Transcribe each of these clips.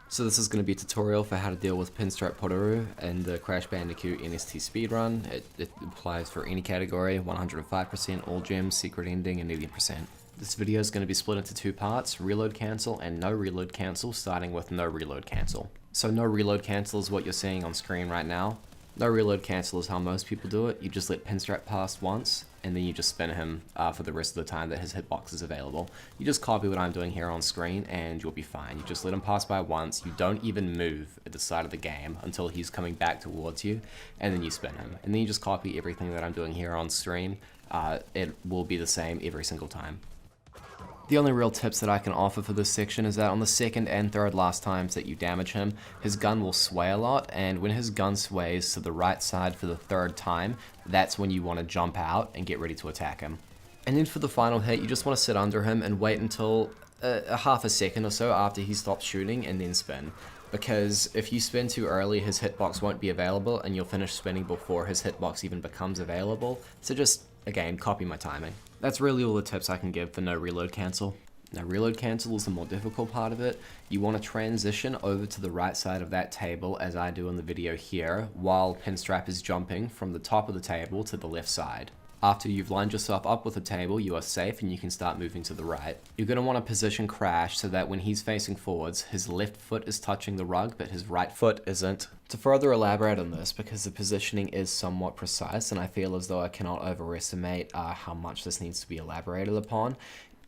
So this is going to be a tutorial for how to deal with Pinstripe Potoroo and the Crash Bandicoot NST Speedrun. It applies for any category, 105%, all gems, secret ending, and 80%. This video is going to be split into two parts, reload cancel and no reload cancel, starting with no reload cancel. So no reload cancel is what you're seeing on screen right now. No reload cancel is how most people do it. You just let Pinstripe pass once, and then you just spin him for the rest of the time that his hitbox is available. You just copy what I'm doing here on screen, and you'll be fine. You just let him pass by once. You don't even move at the start of the game until he's coming back towards you, and then you spin him. And then you just copy everything that I'm doing here on stream. It will be the same every single time. The only real tips that I can offer for this section is that on the second and third last times that you damage him, his gun will sway a lot, and when his gun sways to the right side for the third time, that's when you want to jump out and get ready to attack him. And then for the final hit, you just want to sit under him and wait until a half a second or so after he stops shooting and then spin. Because if you spin too early, his hitbox won't be available and you'll finish spinning before his hitbox even becomes available. So just, again, copy my timing. That's really all the tips I can give for no reload cancel. Now reload cancel is the more difficult part of it. You want to transition over to the right side of that table as I do in the video here, while Pinstripe is jumping from the top of the table to the left side. After you've lined yourself up with a table, you are safe and you can start moving to the right. You're going to want to position Crash so that when he's facing forwards, his left foot is touching the rug, but his right foot isn't. To further elaborate on this, because the positioning is somewhat precise, and I feel as though I cannot overestimate how much this needs to be elaborated upon,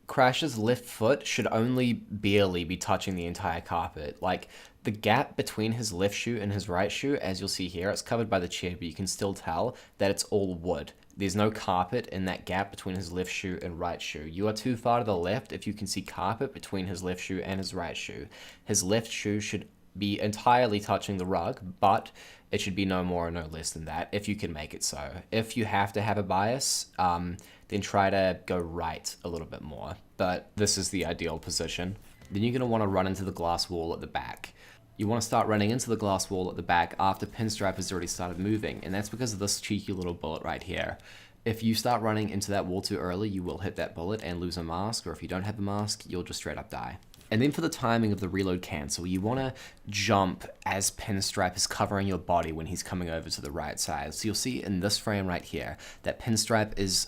Crash's left foot should only barely be touching the entire carpet. Like, the gap between his left shoe and his right shoe, as you'll see here, it's covered by the chair, but you can still tell that it's all wood. There's no carpet in that gap between his left shoe and right shoe. You are too far to the left if you can see carpet between his left shoe and his right shoe. His left shoe should be entirely touching the rug, but it should be no more or no less than that if you can make it so. If you have to have a bias, then try to go right a little bit more, but this is the ideal position. Then you're going to want to run into the glass wall at the back. You want to start running into the glass wall at the back after Pinstripe has already started moving, and that's because of this cheeky little bullet right here. If you start running into that wall too early, you will hit that bullet and lose a mask, or if you don't have a mask, you'll just straight up die. And then for the timing of the reload cancel, you want to jump as Pinstripe is covering your body when he's coming over to the right side. So you'll see in this frame right here that Pinstripe is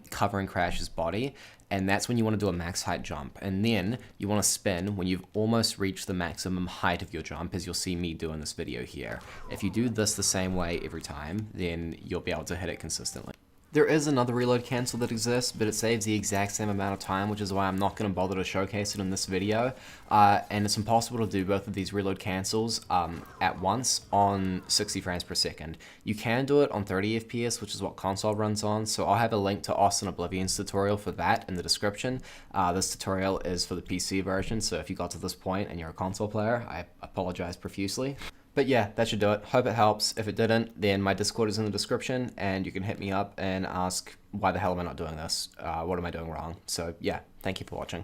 covering Crash's body, and that's when you want to do a max height jump. And then you want to spin when you've almost reached the maximum height of your jump, as you'll see me do in this video here. If you do this the same way every time, then you'll be able to hit it consistently. There is another reload cancel that exists, but it saves the exact same amount of time, which is why I'm not going to bother to showcase it in this video. And it's impossible to do both of these reload cancels at once on 60 frames per second. You can do it on 30 FPS, which is what console runs on, so I'll have a link to Austin Oblivion's tutorial for that in the description. This tutorial is for the PC version, so if you got to this point and you're a console player, I apologize profusely. But yeah, that should do it. Hope it helps. If it didn't, then my Discord is in the description, and you can hit me up and ask, why the hell am I not doing this? What am I doing wrong? So yeah, thank you for watching.